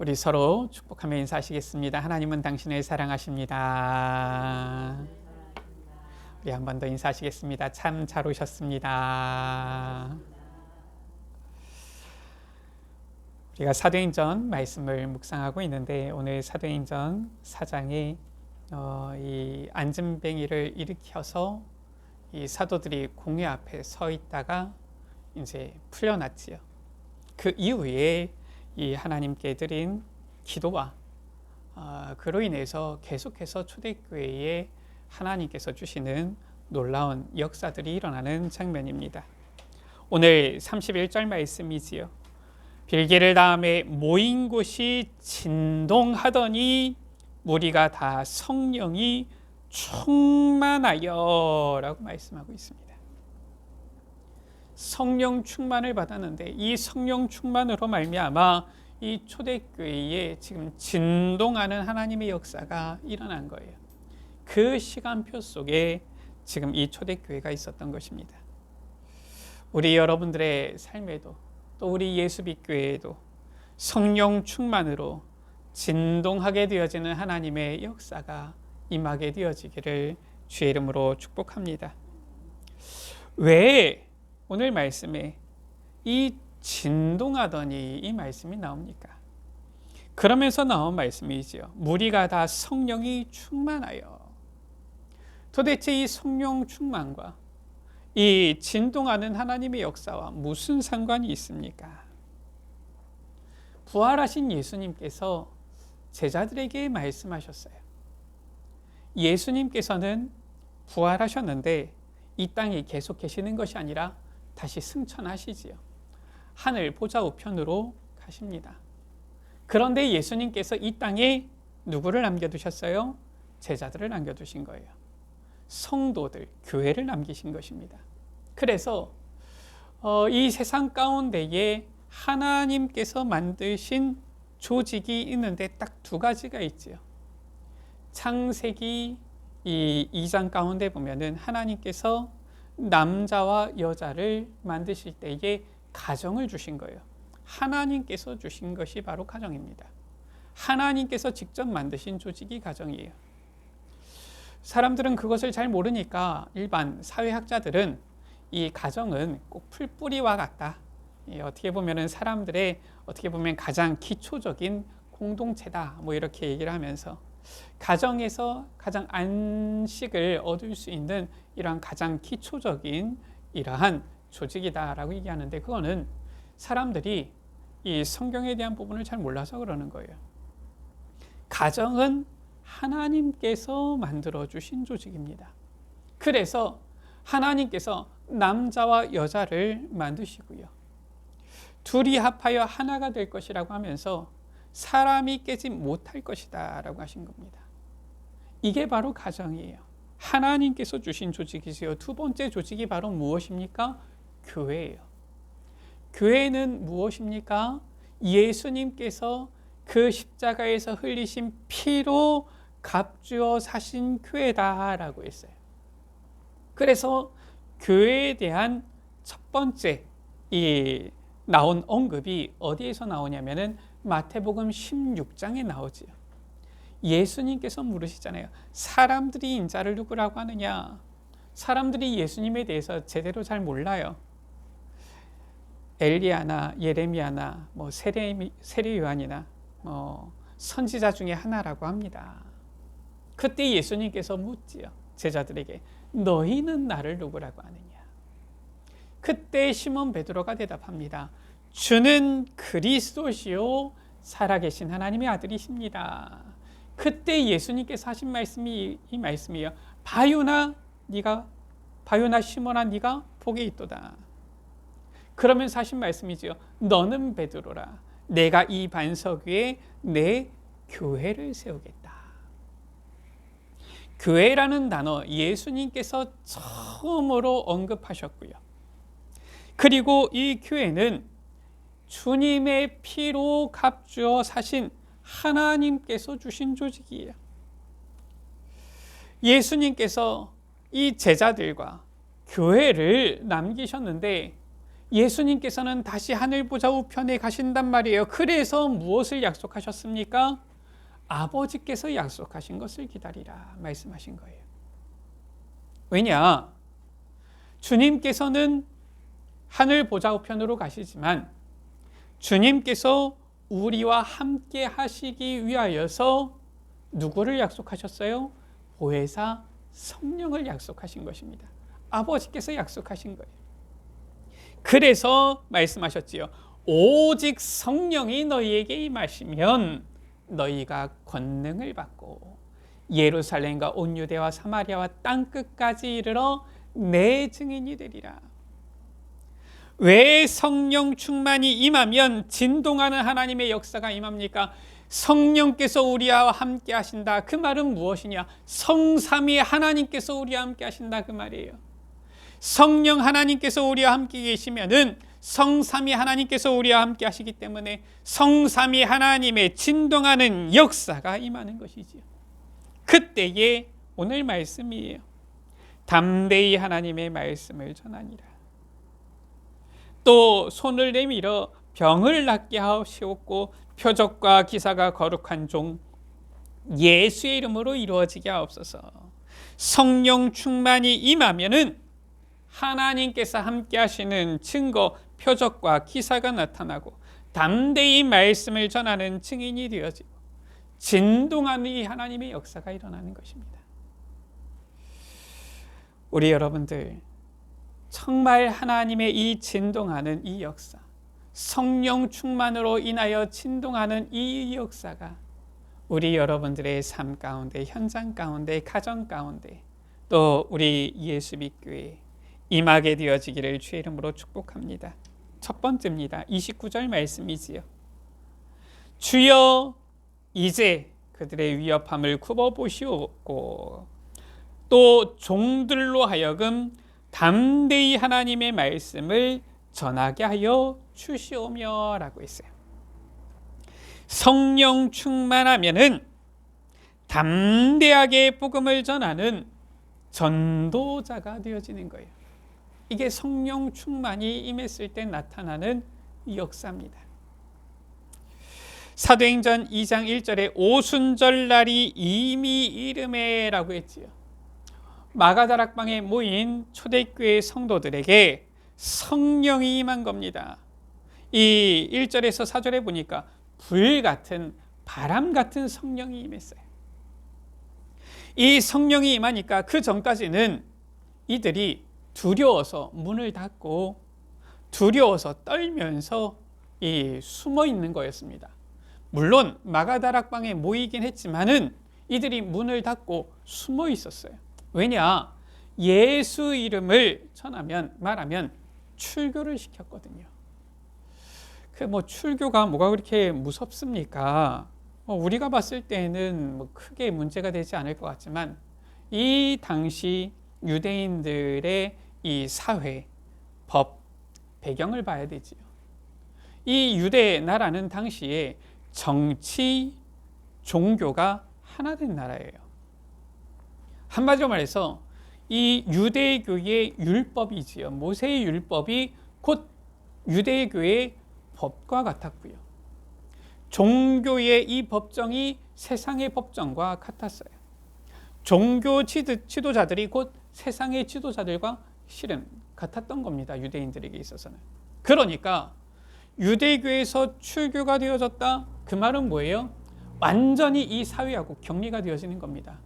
우리 서로 축복하며 인사하시겠습니다. 하나님은 당신을 사랑하십니다. 우리 한 번 더 인사하시겠습니다. 참 잘 오셨습니다. 우리가 사도행전 말씀을 묵상하고 있는데 오늘 사도행전 4장에 이 안진뱅이를 일으켜서 이 사도들이 공회 앞에 서 있다가 이제 풀려났지요. 그 이후에 이 하나님께 드린 기도와 그로 인해서 계속해서 초대교회에 하나님께서 주시는 놀라운 역사들이 일어나는 장면입니다. 오늘 31절 말씀이지요. 빌기를 다음에 모인 곳이 진동하더니 무리가 다 성령이 충만하여 라고 말씀하고 있습니다. 성령 충만을 받았는데 이 성령 충만으로 말미암아 이 초대교회에 지금 진동하는 하나님의 역사가 일어난 거예요. 그 시간표 속에 지금 이 초대교회가 있었던 것입니다. 우리 여러분들의 삶에도 또 우리 예수빛교회에도 성령 충만으로 진동하게 되어지는 하나님의 역사가 임하게 되어지기를 주의 이름으로 축복합니다. 왜 오늘 말씀에 이 진동하더니 이 말씀이 나옵니까? 그러면서 나온 말씀이지요. 무리가 다 성령이 충만하여. 도대체 이 성령 충만과 이 진동하는 하나님의 역사와 무슨 상관이 있습니까? 부활하신 예수님께서 제자들에게 말씀하셨어요. 예수님께서는 부활하셨는데 이 땅에 계속 계시는 것이 아니라 다시 승천하시지요. 하늘 보좌 우편으로 가십니다. 그런데 예수님께서 이 땅에 누구를 남겨두셨어요? 제자들을 남겨두신 거예요. 성도들, 교회를 남기신 것입니다. 그래서 이 세상 가운데에 하나님께서 만드신 조직이 있는데 딱 두 가지가 있지요. 창세기 이 2장 가운데 보면은 하나님께서 남자와 여자를 만드실 때에 가정을 주신 거예요. 하나님께서 주신 것이 바로 가정입니다. 하나님께서 직접 만드신 조직이 가정이에요. 사람들은 그것을 잘 모르니까 일반 사회학자들은 이 가정은 꼭 풀뿌리와 같다. 어떻게 보면은 사람들의 어떻게 보면 가장 기초적인 공동체다. 뭐 이렇게 얘기를 하면서 가정에서 가장 안식을 얻을 수 있는 이러한 가장 기초적인 이러한 조직이다라고 얘기하는데 그거는 사람들이 이 성경에 대한 부분을 잘 몰라서 그러는 거예요. 가정은 하나님께서 만들어주신 조직입니다. 그래서 하나님께서 남자와 여자를 만드시고요. 둘이 합하여 하나가 될 것이라고 하면서 사람이 깨지 못할 것이다 라고 하신 겁니다. 이게 바로 가정이에요. 하나님께서 주신 조직이세요. 두 번째 조직이 바로 무엇입니까? 교회예요. 교회는 무엇입니까? 예수님께서 그 십자가에서 흘리신 피로 값주어 사신 교회다라고 했어요. 그래서 교회에 대한 첫 번째 이 나온 언급이 어디에서 나오냐면은 마태복음 16장에 나오지요. 예수님께서 물으시잖아요. 사람들이 인자를 누구라고 하느냐? 사람들이 예수님에 대해서 제대로 잘 몰라요. 엘리야나 예레미야나 뭐 세례 요한이나 선지자 중에 하나라고 합니다. 그때 예수님께서 묻지요. 제자들에게 너희는 나를 누구라고 하느냐? 그때 시몬 베드로가 대답합니다. 주는 그리스도시요 살아계신 하나님의 아들이십니다. 그때 예수님께서 하신 말씀이 이 말씀이에요. 바요나 시몬아 네가 복이 있도다. 그러면서 하신 말씀이지요. 너는 베드로라. 내가 이 반석 위에 내 교회를 세우겠다. 교회라는 단어 예수님께서 처음으로 언급하셨고요. 그리고 이 교회는 주님의 피로 값주어 사신 하나님께서 주신 조직이에요. 예수님께서 이 제자들과 교회를 남기셨는데 예수님께서는 다시 하늘 보좌 우편에 가신단 말이에요. 그래서 무엇을 약속하셨습니까? 아버지께서 약속하신 것을 기다리라 말씀하신 거예요. 왜냐? 주님께서는 하늘 보좌 우편으로 가시지만 주님께서 우리와 함께 하시기 위하여서 누구를 약속하셨어요? 보혜사 성령을 약속하신 것입니다. 아버지께서 약속하신 거예요. 그래서 말씀하셨지요. 오직 성령이 너희에게 임하시면 너희가 권능을 받고 예루살렘과 온 유대와 사마리아와 땅 끝까지 이르러 내 증인이 되리라. 왜 성령 충만이 임하면 진동하는 하나님의 역사가 임합니까? 성령께서 우리와 함께 하신다. 그 말은 무엇이냐? 성삼위 하나님께서 우리와 함께 하신다 그 말이에요. 성령 하나님께서 우리와 함께 계시면은 성삼위 하나님께서 우리와 함께 하시기 때문에 성삼위 하나님의 진동하는 역사가 임하는 것이지요. 그때에 오늘 말씀이에요. 담대히 하나님의 말씀을 전하니라. 또 손을 내밀어 병을 낫게 하옵시옵고 표적과 기사가 거룩한 종 예수의 이름으로 이루어지게 하옵소서. 성령 충만이 임하면은 하나님께서 함께 하시는 증거, 표적과 기사가 나타나고 담대히 말씀을 전하는 증인이 되어지고 진동하는 이 하나님의 역사가 일어나는 것입니다. 우리 여러분들 정말 하나님의 이 진동하는 이 역사, 성령 충만으로 인하여 진동하는 이 역사가 우리 여러분들의 삶 가운데, 현장 가운데, 가정 가운데 또 우리 예수빛교회 임하게 되어지기를 주의 이름으로 축복합니다. 첫 번째입니다. 29절 말씀이지요. 주여 이제 그들의 위협함을 굽어보시옵고 또 종들로 하여금 담대히 하나님의 말씀을 전하게 하여 주시오며 라고 했어요. 성령 충만하면은 담대하게 복음을 전하는 전도자가 되어지는 거예요. 이게 성령 충만이 임했을 때 나타나는 역사입니다. 사도행전 2장 1절에 오순절날이 이미 이르매 라고 했지요. 마가다락방에 모인 초대교회 성도들에게 성령이 임한 겁니다. 이 1절에서 4절에 보니까 불 같은 바람 같은 성령이 임했어요. 이 성령이 임하니까 그 전까지는 이들이 두려워서 문을 닫고 두려워서 떨면서 숨어 있는 거였습니다. 물론 마가다락방에 모이긴 했지만은 이들이 문을 닫고 숨어 있었어요. 왜냐? 예수 이름을 말하면 출교를 시켰거든요. 출교가 뭐가 그렇게 무섭습니까? 우리가 봤을 때는 크게 문제가 되지 않을 것 같지만 이 당시 유대인들의 이 사회, 법, 배경을 봐야 되지요. 이 유대 나라는 당시에 정치, 종교가 하나 된 나라예요. 한마디로 말해서 이 유대교의 율법이지요. 모세의 율법이 곧 유대교의 법과 같았고요. 종교의 이 법정이 세상의 법정과 같았어요. 종교 지도자들이 곧 세상의 지도자들과 실은 같았던 겁니다. 유대인들에게 있어서는. 그러니까 유대교에서 출교가 되어졌다. 그 말은 뭐예요? 완전히 이 사회하고 격리가 되어지는 겁니다.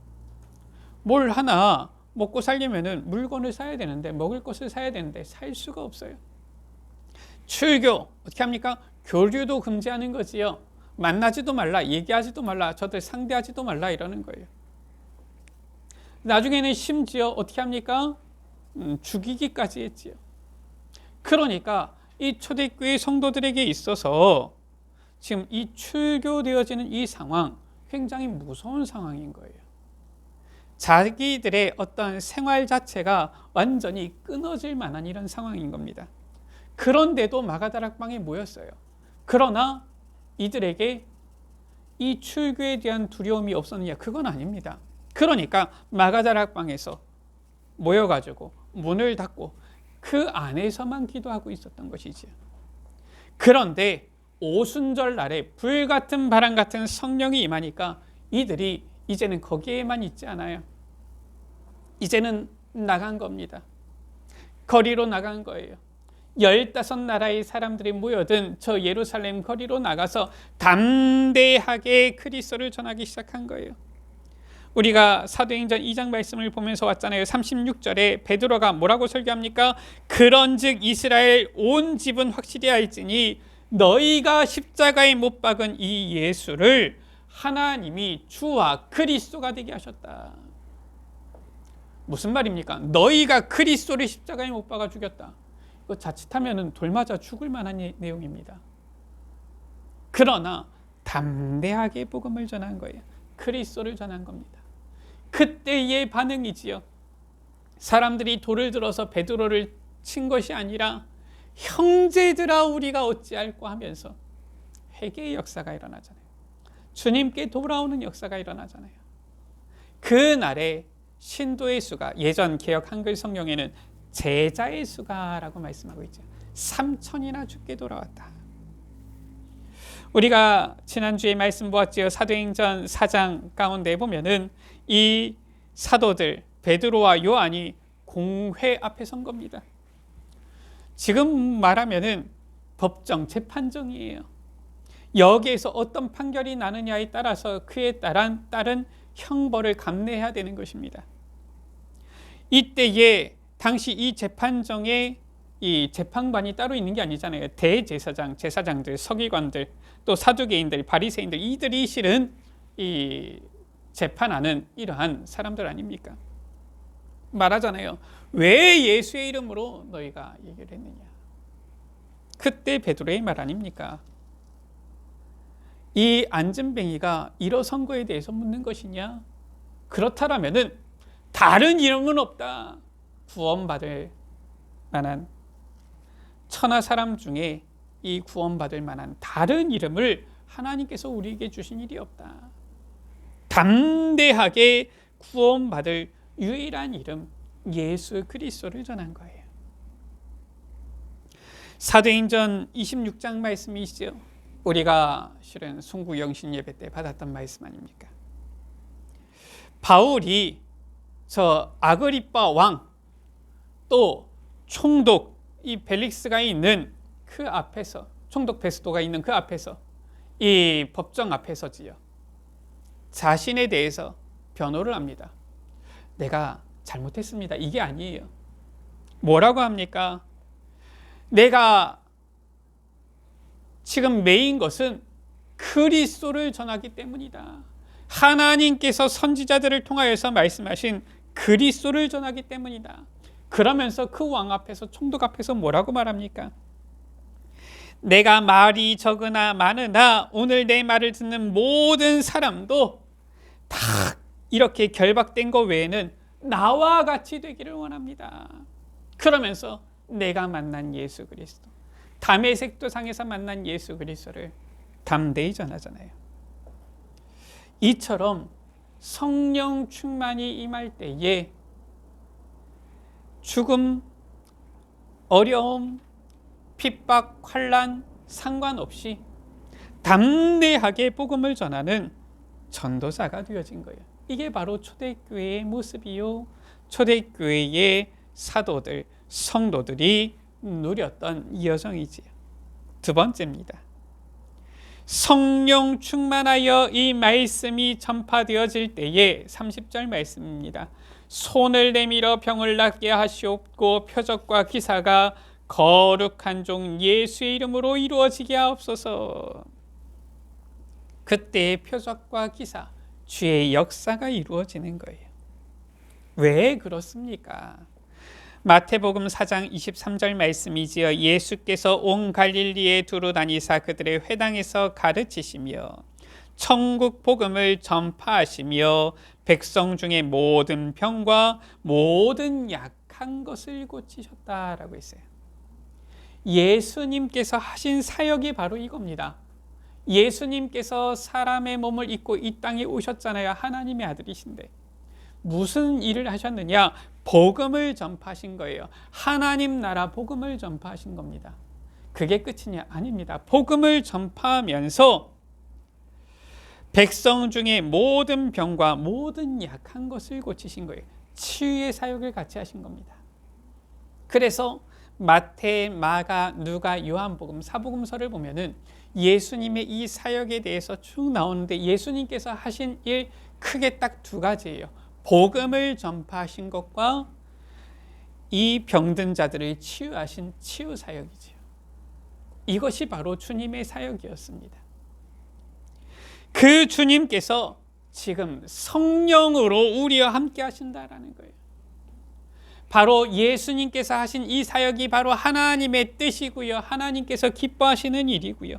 뭘 하나 먹고 살려면은 물건을 사야 되는데, 먹을 것을 사야 되는데 살 수가 없어요. 출교 어떻게 합니까? 교류도 금지하는 거지요. 만나지도 말라, 얘기하지도 말라, 저들 상대하지도 말라 이러는 거예요. 나중에는 심지어 어떻게 합니까? 죽이기까지 했지요. 그러니까 이 초대교회 성도들에게 있어서 지금 이 출교되어지는 이 상황 굉장히 무서운 상황인 거예요. 자기들의 어떤 생활 자체가 완전히 끊어질 만한 이런 상황인 겁니다. 그런데도 마가다락방에 모였어요. 그러나 이들에게 이 출교에 대한 두려움이 없었느냐? 그건 아닙니다. 그러니까 마가다락방에서 모여가지고 문을 닫고 그 안에서만 기도하고 있었던 것이지요. 그런데 오순절 날에 불같은 바람 같은 성령이 임하니까 이들이 이제는 거기에만 있지 않아요. 이제는 나간 겁니다. 거리로 나간 거예요. 15나라의 사람들이 모여든 저 예루살렘 거리로 나가서 담대하게 그리스도를 전하기 시작한 거예요. 우리가 사도행전 2장 말씀을 보면서 왔잖아요. 36절에 베드로가 뭐라고 설교합니까? 그런즉 이스라엘 온 집은 확실히 알지니 너희가 십자가에 못 박은 이 예수를 하나님이 주와 그리스도가 되게 하셨다. 무슨 말입니까? 너희가 그리스도를 십자가에 못 박아 죽였다. 이거 자칫하면 돌 맞아 죽을 만한 내용입니다. 그러나 담대하게 복음을 전한 거예요. 그리스도를 전한 겁니다. 그때의 반응이지요. 사람들이 돌을 들어서 베드로를 친 것이 아니라 형제들아 우리가 어찌할꼬 하면서 회개의 역사가 일어나잖아요. 주님께 돌아오는 역사가 일어나잖아요. 그날에 신도의 수가, 예전 개역 한글 성경에는 제자의 수가라고 말씀하고 있죠. 3,000이나 죽게 돌아왔다. 우리가 지난주에 말씀 보았지요. 사도행전 4장 가운데 보면은 이 사도들 베드로와 요한이 공회 앞에 선 겁니다. 지금 말하면은 법정 재판정이에요. 여기에서 어떤 판결이 나느냐에 따라서 그에 따른 형벌을 감내해야 되는 것입니다. 이때에 당시 이 재판정에 이 재판관이 따로 있는 게 아니잖아요. 대제사장, 제사장들, 서기관들, 또 사두개인들, 바리새인들, 이들이 실은 이 재판하는 이러한 사람들 아닙니까? 말하잖아요. 왜 예수의 이름으로 너희가 얘기를 했느냐? 그때 베드로의 말 아닙니까? 이 안전뱅이가 일어선 거에 대해서 묻는 것이냐? 그렇다면은 다른 이름은 없다. 구원받을 만한 천하 사람 중에 이 구원받을 만한 다른 이름을 하나님께서 우리에게 주신 일이 없다. 담대하게 구원받을 유일한 이름 예수 그리스도를 전한 거예요. 사도행전 26장 말씀이시죠. 우리가 실은 순구 영신 예배 때 받았던 말씀 아닙니까? 바울이 저 아그리빠 왕 또 총독 이 벨릭스가 있는 그 앞에서, 총독 베스도가 있는 그 앞에서, 이 법정 앞에서지요, 자신에 대해서 변호를 합니다. 내가 잘못했습니다. 이게 아니에요. 뭐라고 합니까? 내가 지금 메인 것은 그리스도를 전하기 때문이다. 하나님께서 선지자들을 통하여서 말씀하신 그리스도를 전하기 때문이다. 그러면서 그 왕 앞에서, 총독 앞에서 뭐라고 말합니까? 내가 말이 적으나 많으나 오늘 내 말을 듣는 모든 사람도 다 이렇게 결박된 것 외에는 나와 같이 되기를 원합니다. 그러면서 내가 만난 예수 그리스도, 다메섹 도상에서 만난 예수 그리스도를 담대히 전하잖아요. 이처럼 성령 충만이 임할 때에 죽음, 어려움, 핍박, 환난 상관없이 담대하게 복음을 전하는 전도사가 되어진 거예요. 이게 바로 초대교회의 모습이요, 초대교회의 사도들, 성도들이 누렸던 여정이지요. 두 번째입니다. 성령 충만하여 이 말씀이 전파되어질 때에 30절 말씀입니다. 손을 내밀어 병을 낫게 하시옵고 표적과 기사가 거룩한 종 예수의 이름으로 이루어지게 하옵소서. 그때의 표적과 기사, 주의 역사가 이루어지는 거예요. 왜 그렇습니까? 마태복음 4장 23절 말씀이지요. 예수께서 온 갈릴리에 두루 다니사 그들의 회당에서 가르치시며 천국 복음을 전파하시며 백성 중에 모든 병과 모든 약한 것을 고치셨다라고 했어요. 예수님께서 하신 사역이 바로 이겁니다. 예수님께서 사람의 몸을 입고 이 땅에 오셨잖아요. 하나님의 아들이신데 무슨 일을 하셨느냐? 복음을 전파하신 거예요. 하나님 나라 복음을 전파하신 겁니다. 그게 끝이냐? 아닙니다. 복음을 전파하면서 백성 중에 모든 병과 모든 약한 것을 고치신 거예요. 치유의 사역을 같이 하신 겁니다. 그래서 마태, 마가, 누가, 요한복음, 사복음서를 보면은 예수님의 이 사역에 대해서 쭉 나오는데 예수님께서 하신 일 크게 딱 두 가지예요. 복음을 전파하신 것과 이 병든 자들을 치유하신 치유 사역이죠. 이것이 바로 주님의 사역이었습니다. 그 주님께서 지금 성령으로 우리와 함께 하신다라는 거예요. 바로 예수님께서 하신 이 사역이 바로 하나님의 뜻이고요. 하나님께서 기뻐하시는 일이고요.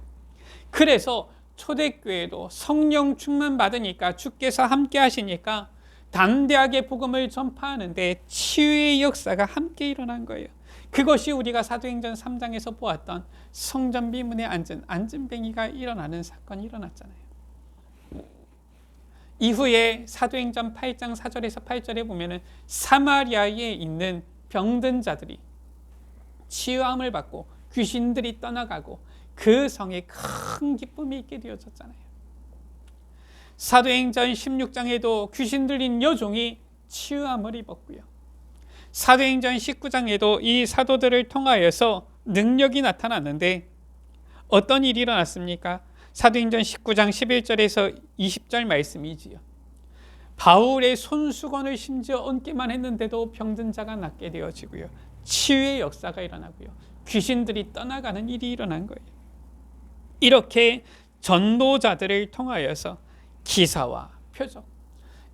그래서 초대교회도 성령 충만 받으니까 주께서 함께 하시니까 담대하게 복음을 전파하는데 치유의 역사가 함께 일어난 거예요. 그것이 우리가 사도행전 3장에서 보았던 성전 비문에 앉은 안진뱅이가 일어나는 사건이 일어났잖아요. 이후에 사도행전 8장 4절에서 8절에 보면은 사마리아에 있는 병든 자들이 치유함을 받고 귀신들이 떠나가고 그 성에 큰 기쁨이 있게 되어졌잖아요. 사도행전 16장에도 귀신 들린 여종이 치유함을 입었고요. 사도행전 19장에도 이 사도들을 통하여서 능력이 나타났는데 어떤 일이 일어났습니까? 사도행전 19장 11절에서 20절 말씀이지요. 바울의 손수건을 심지어 얹기만 했는데도 병든 자가 낫게 되어지고요. 치유의 역사가 일어나고요. 귀신들이 떠나가는 일이 일어난 거예요. 이렇게 전도자들을 통하여서 기사와 표적,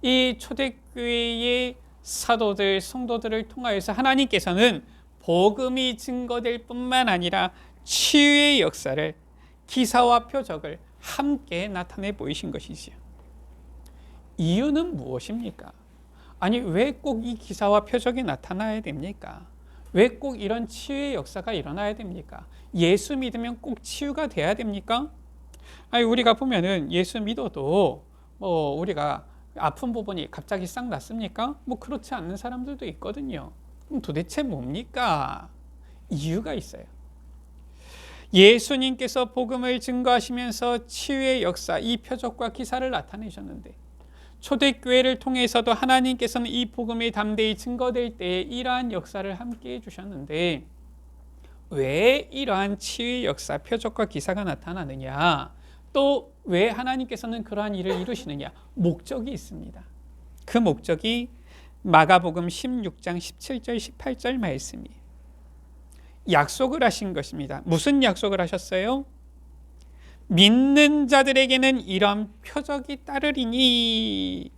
이 초대교회의 사도들, 성도들을 통하여서 하나님께서는 복음이 증거될 뿐만 아니라 치유의 역사를, 기사와 표적을 함께 나타내 보이신 것이지요. 이유는 무엇입니까? 아니, 왜 꼭 이 기사와 표적이 나타나야 됩니까? 왜 꼭 이런 치유의 역사가 일어나야 됩니까? 예수 믿으면 꼭 치유가 돼야 됩니까? 아니, 우리가 보면은 예수 믿어도 우리가 아픈 부분이 갑자기 싹 났습니까? 그렇지 않는 사람들도 있거든요. 그럼 도대체 뭡니까? 이유가 있어요. 예수님께서 복음을 증거하시면서 치유의 역사, 이 표적과 기사를 나타내셨는데 초대교회를 통해서도 하나님께서는 이 복음이 담대히 증거될 때에 이러한 역사를 함께 해주셨는데 왜 이러한 치유의 역사, 표적과 기사가 나타나느냐? 또 왜 하나님께서는 그러한 일을 이루시느냐? 목적이 있습니다. 그 목적이 마가복음 16장 17절 18절 말씀이에요. 약속을 하신 것입니다. 무슨 약속을 하셨어요? 믿는 자들에게는 이런 표적이 따르리니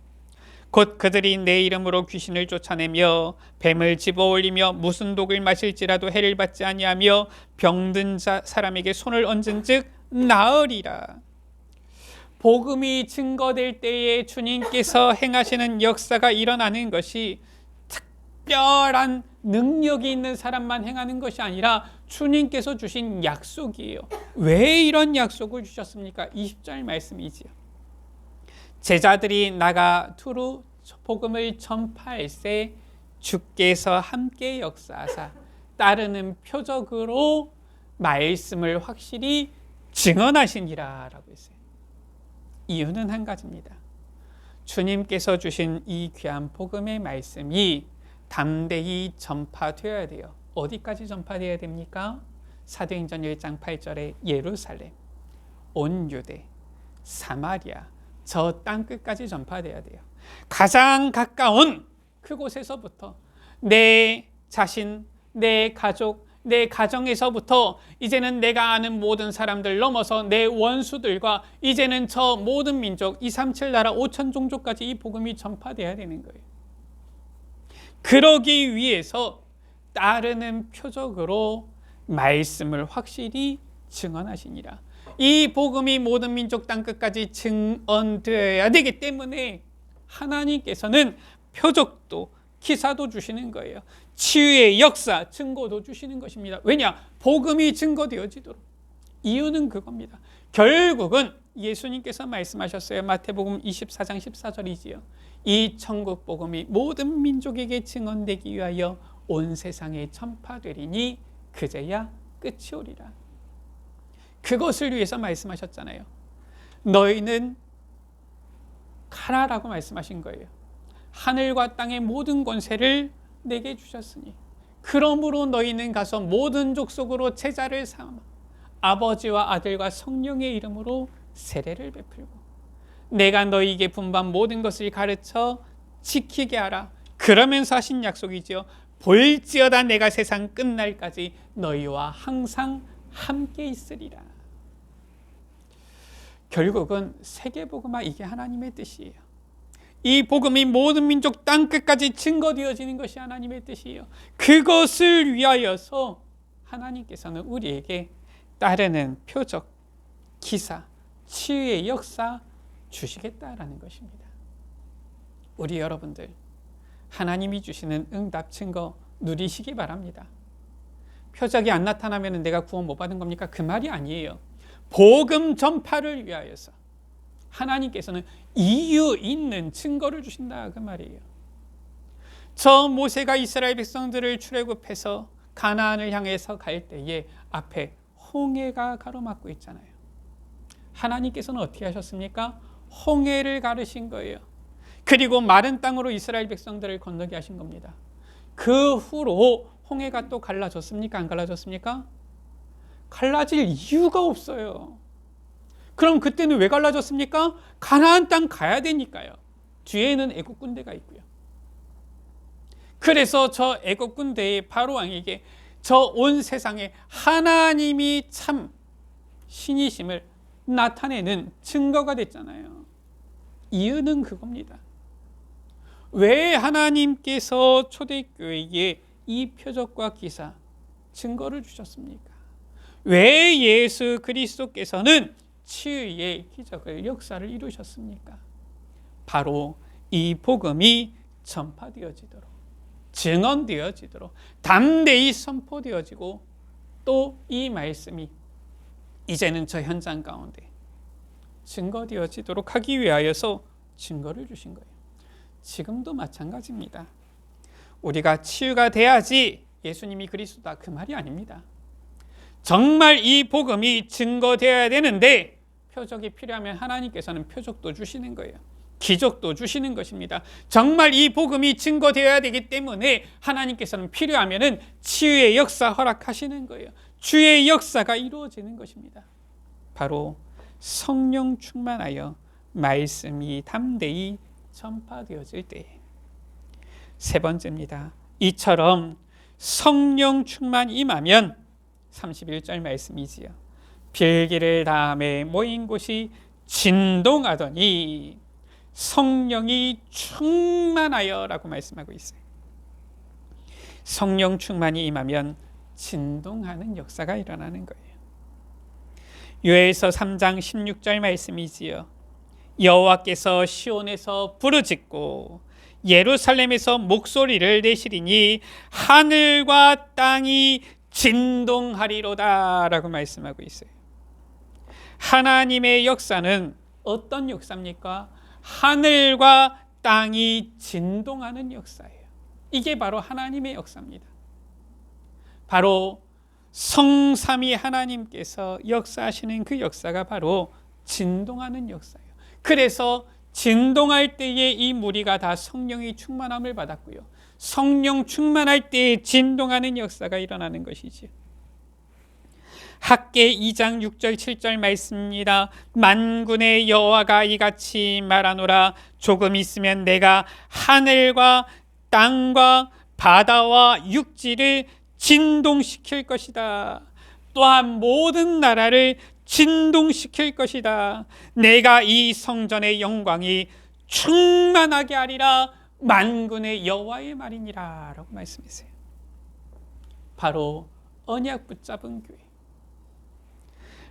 곧 그들이 내 이름으로 귀신을 쫓아내며 뱀을 집어올리며 무슨 독을 마실지라도 해를 받지 아니하며 병든 사람에게 손을 얹은즉 나으리라. 복음이 증거될 때에 주님께서 행하시는 역사가 일어나는 것이 특별한 능력이 있는 사람만 행하는 것이 아니라 주님께서 주신 약속이에요. 왜 이런 약속을 주셨습니까? 20절 말씀이지요. 제자들이 나가 두루 복음을 전파할세 주께서 함께 역사하사 따르는 표적으로 말씀을 확실히 증언하시니라 라고 했어요. 이유는 한 가지입니다. 주님께서 주신 이 귀한 복음의 말씀이 담대히 전파되어야 돼요. 어디까지 전파되어야 됩니까? 사도행전 1장 8절에 예루살렘, 온 유대, 사마리아, 저 땅끝까지 전파되어야 돼요. 가장 가까운 그곳에서부터 내 자신, 내 가족, 내 가정에서부터 이제는 내가 아는 모든 사람들 넘어서 내 원수들과 이제는 저 모든 민족 237 나라 5천 종족까지 이 복음이 전파되어야 되는 거예요. 그러기 위해서 따르는 표적으로 말씀을 확실히 증언하시니라. 이 복음이 모든 민족 땅끝까지 증언되어야 되기 때문에 하나님께서는 표적도 기사도 주시는 거예요. 치유의 역사, 증거도 주시는 것입니다. 왜냐? 복음이 증거되어지도록. 이유는 그겁니다. 결국은 예수님께서 말씀하셨어요. 마태복음 24장 14절이지요. 이 천국 복음이 모든 민족에게 증언되기 위하여 온 세상에 전파되리니 그제야 끝이 오리라. 그것을 위해서 말씀하셨잖아요. 너희는 가라라고 말씀하신 거예요. 하늘과 땅의 모든 권세를 내게 주셨으니 그러므로 너희는 가서 모든 족속으로 제자를 삼아 아버지와 아들과 성령의 이름으로 세례를 베풀고 내가 너희에게 분반 모든 것을 가르쳐 지키게 하라. 그러면서 하신 약속이지요. 볼지어다 내가 세상 끝날까지 너희와 항상 함께 있으리라. 결국은 세계복음화, 이게 하나님의 뜻이에요. 이 복음이 모든 민족 땅끝까지 증거되어지는 것이 하나님의 뜻이에요. 그것을 위하여서 하나님께서는 우리에게 따르는 표적, 기사, 치유의 역사 주시겠다라는 것입니다. 우리 여러분들 하나님이 주시는 응답 증거 누리시기 바랍니다. 표적이 안 나타나면 내가 구원 못 받은 겁니까? 그 말이 아니에요. 복음 전파를 위하여서 하나님께서는 이유 있는 증거를 주신다, 그 말이에요. 저 모세가 이스라엘 백성들을 출애굽해서 가나안을 향해서 갈 때에 앞에 홍해가 가로막고 있잖아요. 하나님께서는 어떻게 하셨습니까? 홍해를 가르신 거예요. 그리고 마른 땅으로 이스라엘 백성들을 건너게 하신 겁니다. 그 후로 홍해가 또 갈라졌습니까? 안 갈라졌습니까? 갈라질 이유가 없어요. 그럼 그때는 왜 갈라졌습니까? 가나안 땅 가야 되니까요. 뒤에는 애국 군대가 있고요. 그래서 저 애국 군대의 바로 왕에게 저 온 세상에 하나님이 참 신이심을 나타내는 증거가 됐잖아요. 이유는 그겁니다. 왜 하나님께서 초대교회에 이 표적과 기사, 증거를 주셨습니까? 왜 예수 그리스도께서는 치유의 기적을, 역사를 이루셨습니까? 바로 이 복음이 전파되어지도록, 증언되어지도록, 담대히 선포되어지고 또 이 말씀이 이제는 저 현장 가운데 증거되어지도록 하기 위하여서 증거를 주신 거예요. 지금도 마찬가지입니다. 우리가 치유가 돼야지 예수님이 그리스도다, 그 말이 아닙니다. 정말 이 복음이 증거되어야 되는데 표적이 필요하면 하나님께서는 표적도 주시는 거예요. 기적도 주시는 것입니다. 정말 이 복음이 증거되어야 되기 때문에 하나님께서는 필요하면 치유의 역사 허락하시는 거예요. 주의 역사가 이루어지는 것입니다. 바로 성령 충만하여 말씀이 담대히 전파되어질 때. 세 번째입니다. 이처럼 성령 충만 임하면 31절 말씀이지요. 빌기를 다음에 모인 곳이 진동하더니 성령이 충만하여 라고 말씀하고 있어요. 성령 충만이 임하면 진동하는 역사가 일어나는 거예요. 요엘서 3장 16절 말씀이지요. 여호와께서 시온에서 부르짖고 예루살렘에서 목소리를 내시리니 하늘과 땅이 진동하리로다 라고 말씀하고 있어요. 하나님의 역사는 어떤 역사입니까? 하늘과 땅이 진동하는 역사예요. 이게 바로 하나님의 역사입니다. 바로 성삼위 하나님께서 역사하시는 그 역사가 바로 진동하는 역사예요. 그래서 진동할 때에 이 무리가 다 성령의 충만함을 받았고요. 성령 충만할 때에 진동하는 역사가 일어나는 것이지요. 학개 2장 6절 7절 말씀입니다. 만군의 여호와가 이같이 말하노라. 조금 있으면 내가 하늘과 땅과 바다와 육지를 진동시킬 것이다. 또한 모든 나라를 진동시킬 것이다. 내가 이 성전의 영광이 충만하게 하리라. 만군의 여호와의 말이니라 라고 말씀했어요. 바로 언약 붙잡은 교회,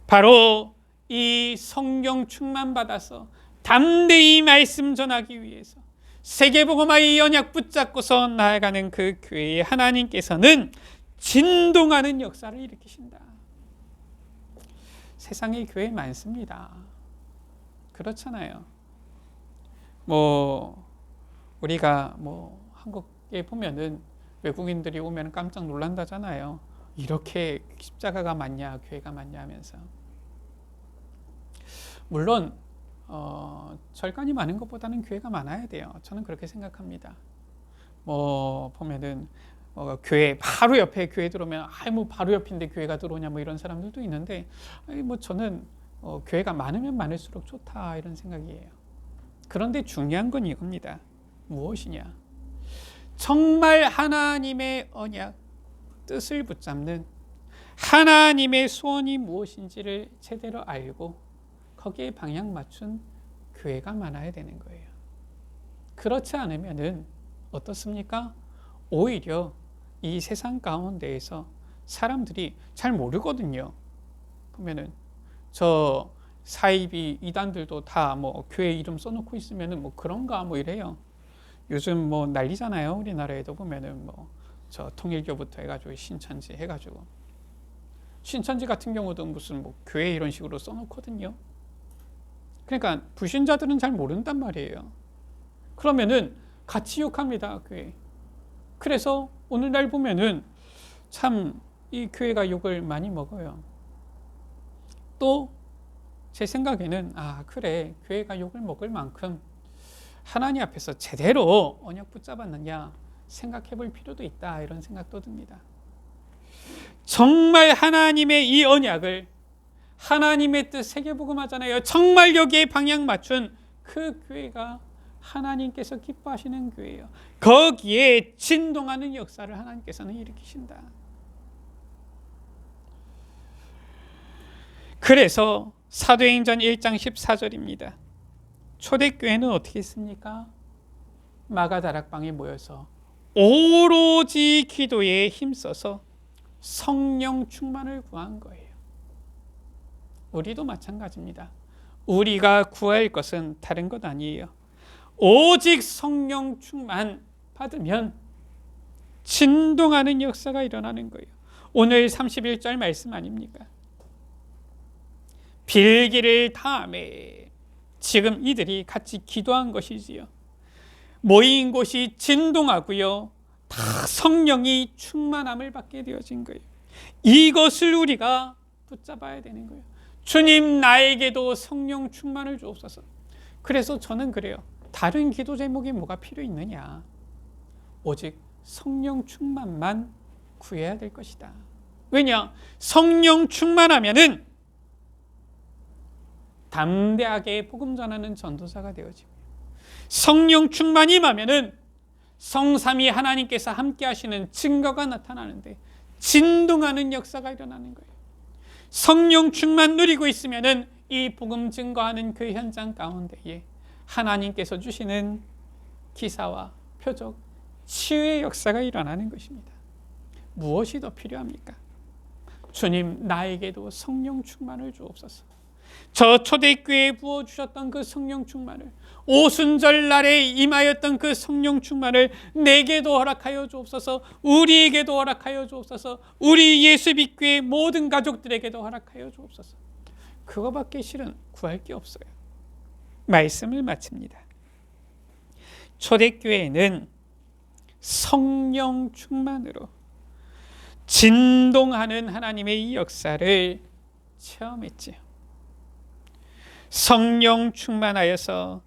바로 이 성령 충만 받아서 담대히 말씀 전하기 위해서 세계복음화의 언약 붙잡고서 나아가는 그 교회에 하나님께서는 진동하는 역사를 일으키신다. 세상에 교회 많습니다. 그렇잖아요. 뭐 우리가 뭐 한국에 보면은 외국인들이 오면 깜짝 놀란다잖아요. 이렇게 십자가가 많냐, 교회가 많냐 하면서. 물론 절간이 많은 것보다는 교회가 많아야 돼요. 저는 그렇게 생각합니다. 뭐 보면은 교회 바로 옆에 교회 들어오면 뭐 바로 옆인데 교회가 들어오냐 뭐 이런 사람들도 있는데, 뭐 저는 교회가 많으면 많을수록 좋다 이런 생각이에요. 그런데 중요한 건 이겁니다. 무엇이냐? 정말 하나님의 언약, 뜻을 붙잡는 하나님의 소원이 무엇인지를 제대로 알고 거기에 방향 맞춘 교회가 많아야 되는 거예요. 그렇지 않으면은 어떻습니까? 오히려 이 세상 가운데에서 사람들이 잘 모르거든요. 보면은 저 사이비 이단들도 다 뭐 교회 이름 써놓고 있으면은 뭐 그런가 뭐 이래요. 요즘 뭐 난리잖아요. 우리나라에도 보면은 뭐 저 통일교부터 해가지고 신천지 해가지고, 신천지 같은 경우도 무슨 뭐 교회 이런 식으로 써놓거든요. 그러니까 불신자들은 잘 모른단 말이에요. 그러면은 같이 욕합니다, 교회. 그래서 오늘날 보면은 참 이 교회가 욕을 많이 먹어요. 또 제 생각에는 그래, 교회가 욕을 먹을 만큼 하나님 앞에서 제대로 언약 붙잡았느냐 생각해 볼 필요도 있다, 이런 생각도 듭니다. 정말 하나님의 이 언약을, 하나님의 뜻 세계복음하잖아요. 정말 여기에 방향 맞춘 그 교회가 하나님께서 기뻐하시는 교회예요. 거기에 진동하는 역사를 하나님께서는 일으키신다. 그래서 사도행전 1장 14절입니다. 초대교회는 어떻게 했습니까? 마가다락방에 모여서 오로지 기도에 힘써서 성령 충만을 구한 거예요. 우리도 마찬가지입니다. 우리가 구할 것은 다른 것 아니에요. 오직 성령 충만 받으면 진동하는 역사가 일어나는 거예요. 오늘 31절 말씀 아닙니까? 빌기를 다음에, 지금 이들이 같이 기도한 것이지요. 모인 곳이 진동하고요, 다 성령이 충만함을 받게 되어진 거예요. 이것을 우리가 붙잡아야 되는 거예요. 주님, 나에게도 성령 충만을 주옵소서. 그래서 저는 그래요. 다른 기도 제목이 뭐가 필요 있느냐? 오직 성령 충만만 구해야 될 것이다. 왜냐? 성령 충만하면은 담대하게 복음 전하는 전도사가 되어지고, 성령 충만이 임하면은 성삼위 하나님께서 함께 하시는 증거가 나타나는데 진동하는 역사가 일어나는 거예요. 성령 충만 누리고 있으면은 이 복음 증거하는 그 현장 가운데에 하나님께서 주시는 기사와 표적, 치유의 역사가 일어나는 것입니다. 무엇이 더 필요합니까? 주님, 나에게도 성령 충만을 주옵소서. 저 초대교회에 부어주셨던 그 성령 충만을, 오순절 날에 임하였던 그 성령 충만을 내게도 허락하여 주옵소서. 우리에게도 허락하여 주옵소서. 우리 예수빛교회 모든 가족들에게도 허락하여 주옵소서. 그거밖에 실은 구할 게 없어요. 말씀을 마칩니다. 초대교회는 성령 충만으로 진동하는 하나님의 이 역사를 체험했지요. 성령 충만하여서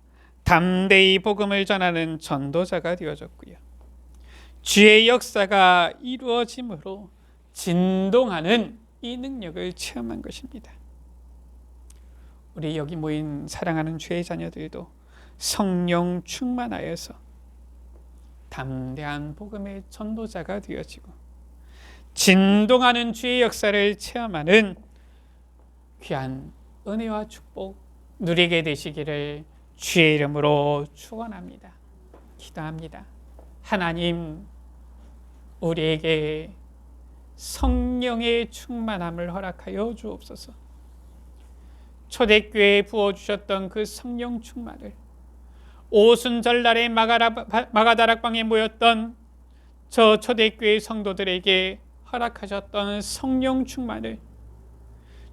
담대히 복음을 전하는 전도자가 되어졌고요. 주의 역사가 이루어짐으로 진동하는 이 능력을 체험한 것입니다. 우리 여기 모인 사랑하는 주의 자녀들도 성령 충만하여서 담대한 복음의 전도자가 되어지고 진동하는 주의 역사를 체험하는 귀한 은혜와 축복 누리게 되시기를 주의 이름으로 축원합니다. 기도합니다. 하나님, 우리에게 성령의 충만함을 허락하여 주옵소서. 초대교회에 부어주셨던 그 성령 충만을 오순절날에 마가다락방에 모였던 저 초대교회 성도들에게 허락하셨던 성령 충만을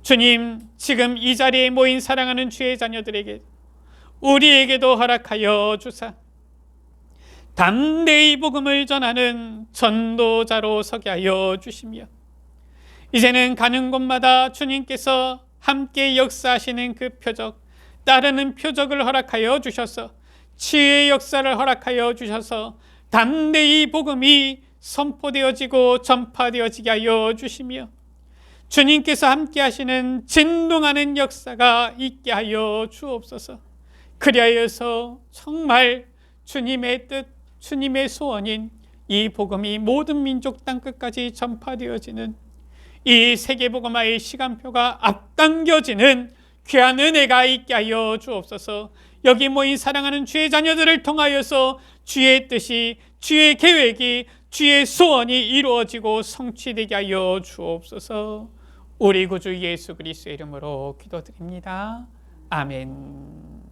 주님, 지금 이 자리에 모인 사랑하는 주의 자녀들에게 우리에게도 허락하여 주사 담대히 복음을 전하는 전도자로 서게 하여 주시며, 이제는 가는 곳마다 주님께서 함께 역사하시는 그 표적, 따르는 표적을 허락하여 주셔서 치유의 역사를 허락하여 주셔서 담대히 복음이 선포되어지고 전파되어지게 하여 주시며, 주님께서 함께 하시는 진동하는 역사가 있게 하여 주옵소서. 그리하여서 정말 주님의 뜻, 주님의 소원인 이 복음이 모든 민족 땅끝까지 전파되어지는 이 세계복음화의 시간표가 앞당겨지는 귀한 은혜가 있게 하여 주옵소서. 여기 모인 사랑하는 주의 자녀들을 통하여서 주의 뜻이, 주의 계획이, 주의 소원이 이루어지고 성취되게 하여 주옵소서. 우리 구주 예수 그리스도의 이름으로 기도드립니다. 아멘.